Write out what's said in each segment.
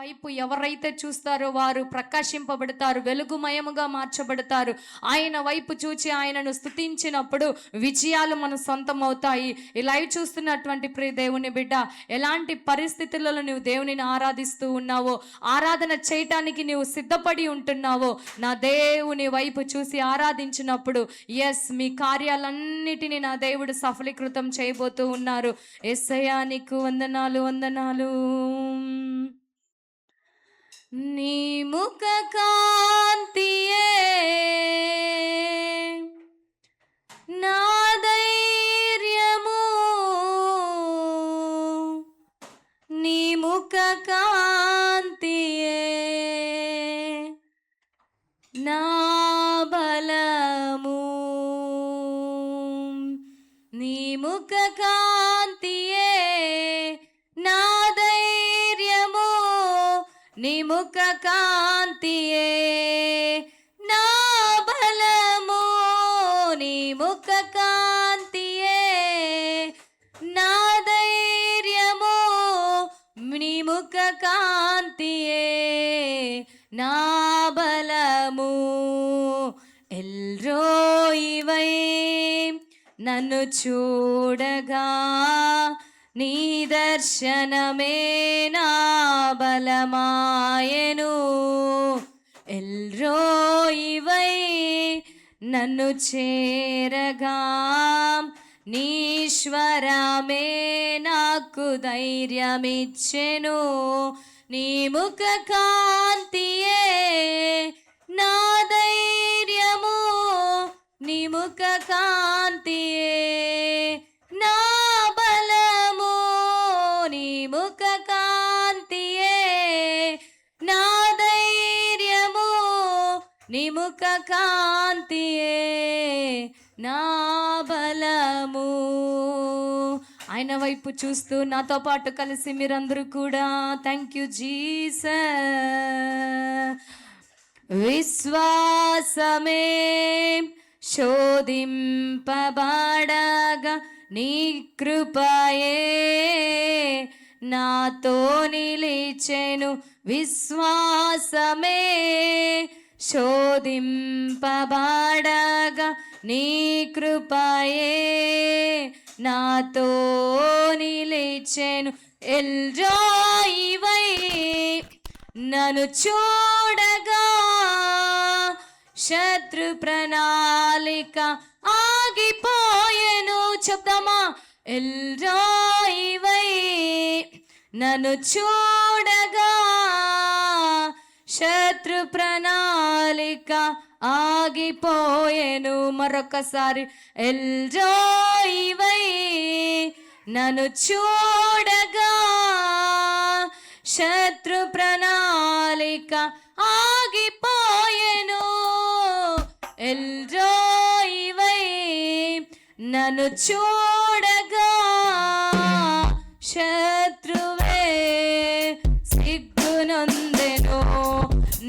వైపు ఎవరైతే చూస్తారో వారు ప్రకాశింపబడతారు, వెలుగుమయముగా మార్చబడతారు. ఆయన వైపు చూచి ఆయనను స్తుతించినప్పుడు విజయాలు మన సొంతం అవుతాయి. ఈ లైవ్ చూస్తున్నటువంటి ప్రియ దేవుని బిడ్డ, ఎలాంటి పరిస్థితులలో నువ్వు దేవునిని ఆరాధిస్తూ ఉన్నావో, ఆరాధన చేయటానికి నీవు సిద్ధపడి ఉంటున్నావో, నా దేవుని వైపు చూసి ఆరాధించినప్పుడు ఎస్, మీ కార్యాలన్నిటినీ నా దేవుడు సఫలీకృతం చేయబోతూ ఉన్నారు. యేసయ్యా నీకు వందనాలు వందనాలు. నీ ముఖ కాంతియే నా ధైర్యము, నీ ముఖ కాంతియే నా బలము, నీ ముఖ కాంతియే నా ధైర్యము, నీ ముఖ కాంతియే నా బలము, నీ ముఖ కాంతియే నా ధైర్యము, నీ ముఖ కాంతియే నా బలము. ఎల్రోయివై నన్ను చూడగా నీ దర్శనమే నా బలమాయెను. ఎల్రోయివై నన్ను చేరగా నీశ్వరమే నాకు ధైర్యమిచ్చెను. నీ ముఖ కాంతియే నా ధైర్యము, నీ ముఖ కాంతియే నా బలము, నీ ముఖ కాంతియే నా ధైర్యము, నీ ముఖ కాంతియే నా బలము. ఆయన వైపు చూస్తూ నాతో పాటు కలిసి మీరందరూ కూడా థ్యాంక్ యూ జీసస్. విశ్వాసమే శోధింపబడగా నీ కృపయే నాతో నిలిచెను. విశ్వాసమే శోధింపబడగా నీ కృపయే నాతో నిలిచెను. ఎల్రోయివై నన్ను చూడగా శత్రు ప్రణాళిక ఆగిపోయెను. చెప్తామా? ఎల్రోయివై నన్ను చూడగా శత్రు ప్రణాళిక ఆగిపోయెను. మరొకసారి ఎల్రోయివై నన్ను చూడగా శత్రు ప్రణాళిక ఆగిపోయెను. ఎల్రోయివై నన్ను చూడగా శత్రువే సిగ్గునొందెను.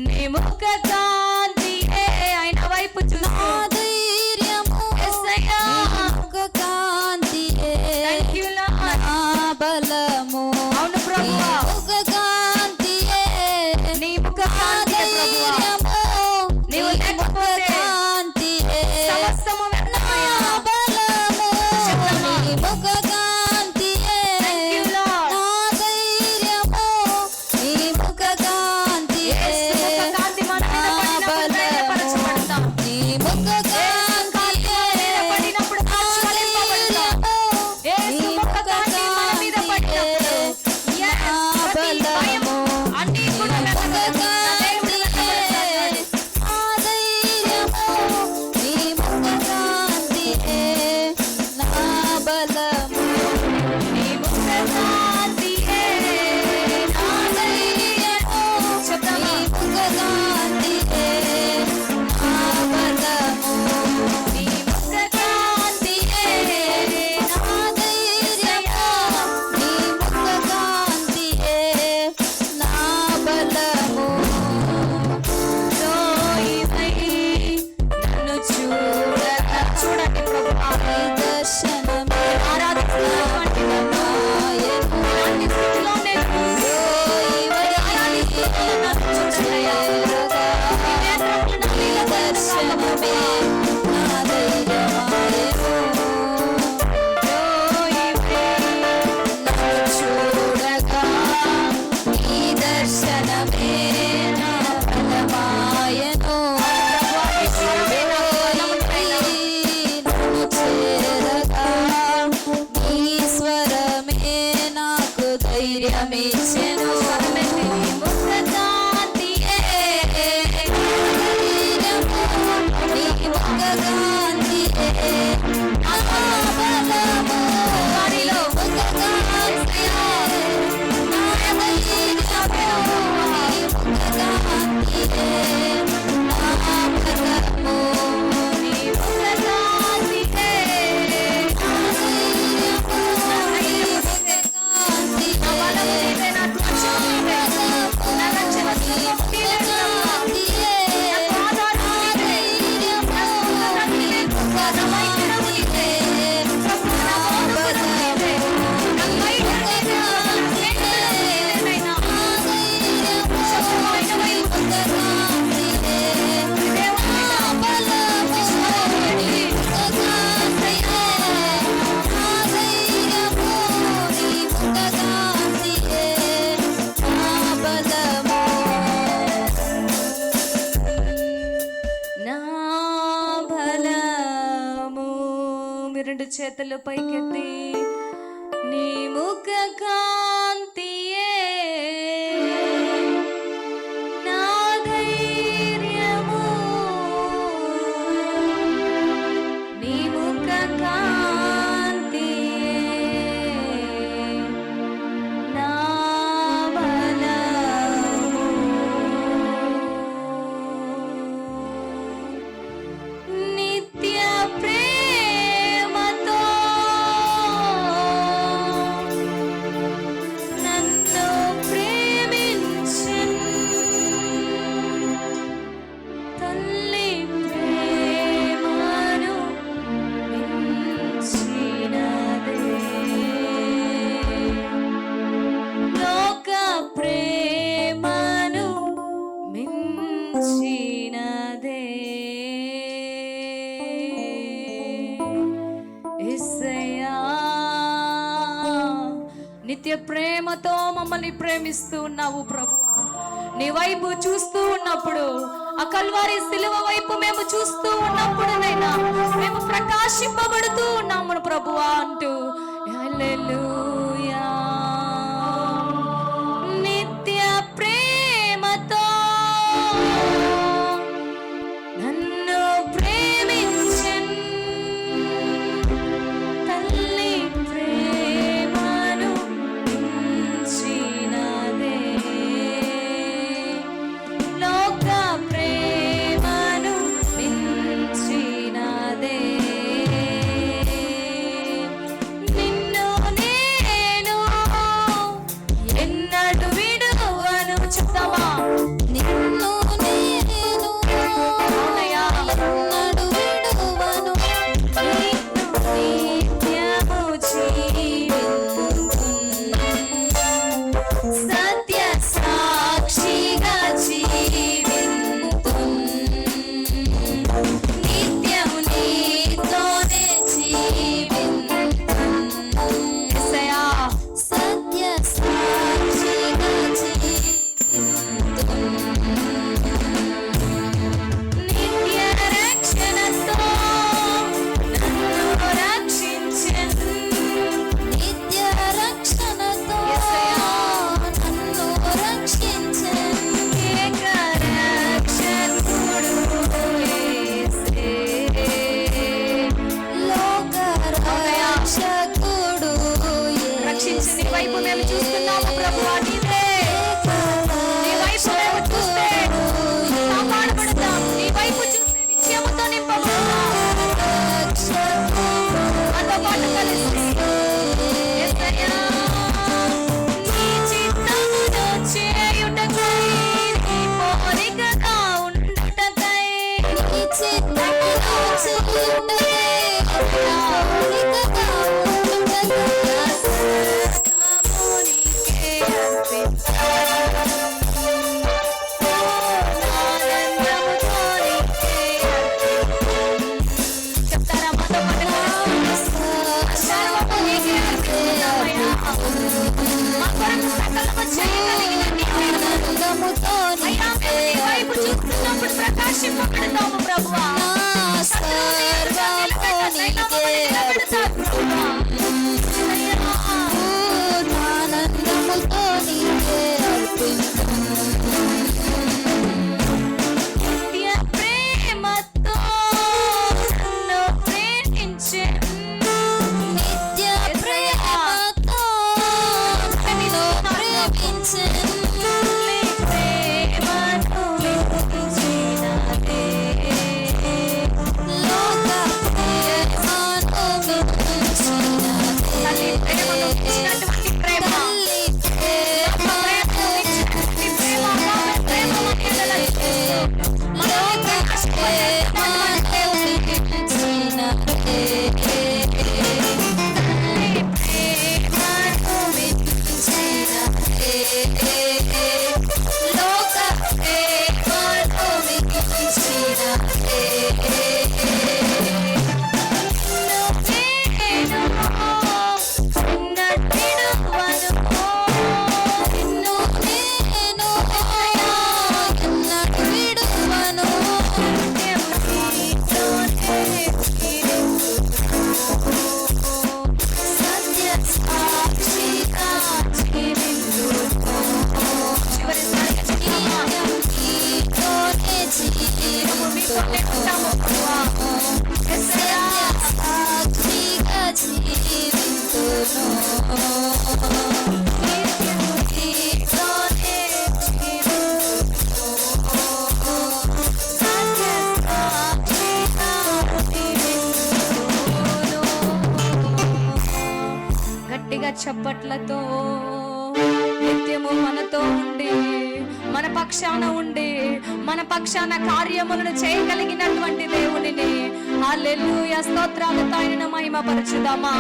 నీ ముఖ కాంతియే ఆయన వైపు చూస్తూ ధైర్యము, యేసయ్యా ముఖ కాంతియే నా బలము. అవును ప్రభువా, ముఖ కాంతియే నీ ముఖ కాంతియే ప్రభువా. నీవు లేకపోతే సమస్తము వ్యర్థమయ్యా. బలము, నీ ముఖ కాంతియే నా ధైర్యము, నీ ముఖ కాంతియే నా బలము, నీ ముఖ కాంతియే పడినప్పుడు ఆశ్చర్యపడతాం. యేసు ముఖ కాంతి మన మీద పడినప్పుడు ప్రతి భయము అన్నీ కూడా వెళ్ళగలవు. నా బలము వారిలో ముఖ కాంతియే నా ధైర్యము నీ ముఖ కాంతియే నా బలము నీ ముఖ కాంతియే నా ధైర్యము నీ ముఖ కాంతియే నా బలము నీవే, నా ధ్వజము నీవే, నా రక్షణ దుర్గము నీవే ప్రభువా. నాకు ఆధారము నీవే, నా స్థిరత నీవే, నా వైద్యుడవు నీవే, ప్రభు నా బోధకుడవు నీవే, నా వైద్యుడు నీవే, నా స్నేహితుడవు నీవేనైనా. శత్రువైన వైపు నా బలము. మీ రెండు చేతులు పైకెత్తి నీ ముఖ కాంతియే నా ధైర్యము నీ ముఖ కాంతియే నా బలము. నిత్య ప్రేమతో నన్ను ప్రేమించెను తల్లి ప్రేమను మించినదే లోక ప్రేమను మించినదే యేసయ్యా. నిత్య ప్రేమతో మమ్మల్ని ప్రేమిస్తూ ఉన్నావు ప్రభువా. నీ వైపు చూస్తూ ఉన్నప్పుడు, ఆ కల్వారి సిలువ వైపు మేము చూస్తూ ఉన్నప్పుడునైనా మేము ప్రకాశింపబడుతూ ఉన్నాము ప్రభువా అంటూ హల్లెలూయా. నిత్య ప్రేమతో నన్ను ప్రేమించెను తల్లి ప్రేమను మించినదే లోక ప్రేమను మించినదే. నిన్ను నేను ఎన్నడూ విడువను. చెప్తావా? నిన్ను నేను అవునయ్యా. ఎన్నడూ విడువను నిత్యము జీవింతును, సత్య సాక్షిగా జీవింతును, నిత్యము నీతోనే జీవింతును. యేసయ్యా, సత్య సాక్షిగా జీవింతును నిత్య రక్షణతో నన్ను రక్షించెను. నిత్య రక్షణతో యేసయ్యా. నన్ను రక్షించెను ఏక రక్షకుడు యేసే. లోక రక్షకుడు రక్షించి నీ వైపు మేము చూస్తున్నాము ప్రభువా. నీవే నీ వైపు మేము చూస్తే కాపాడబడతాం. నీ వైపు చూస్తే విజయముతో నింపబడతాం. మనతో పాటు కలిసి యేసయ్యా, నీ చిత్తమును చేయుటకై, నీ పోలికగా ఉండుటకై, నీ చిత్తమును చేయుటకై, నా పోలికగా ఉండుటకై, నా సర్వము నీకే అర్పించాను. ఆనందముతో నీకే అర్పించాను. చెప్తారా మాతో పాటు కలిసి? సర్వము నీకే అర్పించామయ్యా. మా కొరకు సకలము చేయగలిగిన నీవే. ఆనందముతో అయ్యా, మేము నీ వైపు చూస్తున్నప్పుడు ప్రకాశింపబడతాము ప్రభువా. నా సర్వము నీకే నిలబెడతావు ప్రభువా. అయ్యా, ఆనందముతో నీకే అర్పించును నిత్య ప్రేమతో నన్ను ప్రేమించెను ప్రేమను మించినదే, లోక ప్రేమను మించినదే. నిన్ను నేను ఎన్నడూ విడువను. సత్య సాక్షిగా జీవించును. నిత్యం నీతోనే జీవించును. సత్య సాక్షిగా జీవించును. నిత్యం నీతోనే జీవించును. సత్య సాక్షిగా జీవించును. గట్టిగా చప్పట్లతో నిత్యము మనతో ఉండి, మన పక్షాన ఉండి, మన పక్షాన కార్యములను చేయగలిగినటువంటి దేవునిని హల్లెలూయా స్తోత్రాలతో ఆయన మహిమపరచుదామా.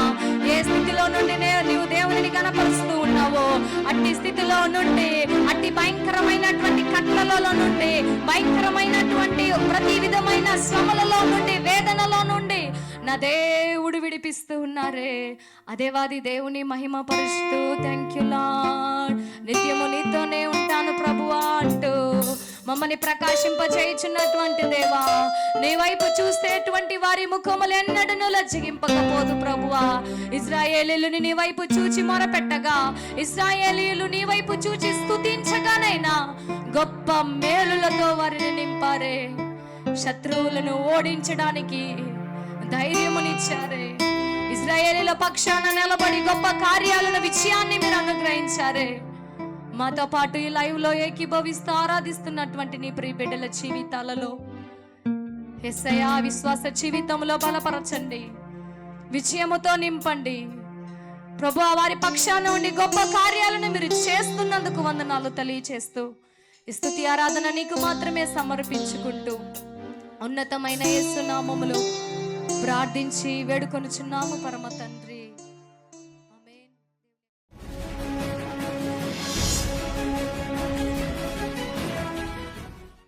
ఏ స్థితిలో నుండి నీవు దేవునిని కనపరుస్తూ ఉన్నావో అట్టి స్థితిలో నుండి, అట్టి భయంకరమైనటువంటి కట్లలో నుండి, భయంకరమైనటువంటి ప్రతి విధమైన శ్రమలలో నుండి, వేదనలో నుండి నా దేవుడు విడిపిస్తూ ఉన్నారే, అదేవాది దేవుని మహిమపరుస్తూ థ్యాంక్ యూ లార్డ్, నిత్యము నీతోనే ఉంటాను ప్రభువా అంటూ మమ్మల్ని ప్రకాశింపచేయుచున్నటువంటి దేవా, నీ వైపు చూసేటువంటి వారి ముఖములు ఎన్నడూ లజ్జింపకపోదు ప్రభువా. ఇశ్రాయేలీయులు నీ వైపు చూచి మొరపెట్టగా, ఇశ్రాయేలీయులు నీ వైపు చూచి స్తుతించగానైనా గొప్ప మేలులతో వారిని నింపారే. శత్రువులను ఓడించడానికి ధైర్యమునిచ్చారే. ఇశ్రాయేలీల పక్షాన నిలబడి గొప్ప కార్యాలను, విజయాన్ని మీరు అనుగ్రహించారే. మాతో పాటు ఈ లైవ్ లో ఏకీభవిస్తూ ఆరాధిస్తున్నటువంటి నీ ప్రియ బిడ్డల జీవితాలలో యేసయ్యా విశ్వాస జీవితంలో బలపరచండి, విజయముతో నింపండి ప్రభువా. వారి పక్షాన ఉండి గొప్ప కార్యాలను మీరు చేస్తున్నందుకు వందనాలు తెలియచేస్తూ ఈ స్తుతి ఆరాధన నీకు మాత్రమే సమర్పించుకుంటూ ఉన్నతమైన యేసు నామములో ప్రార్థించి వేడుకొనుచున్నాము పరమ తండ్రి.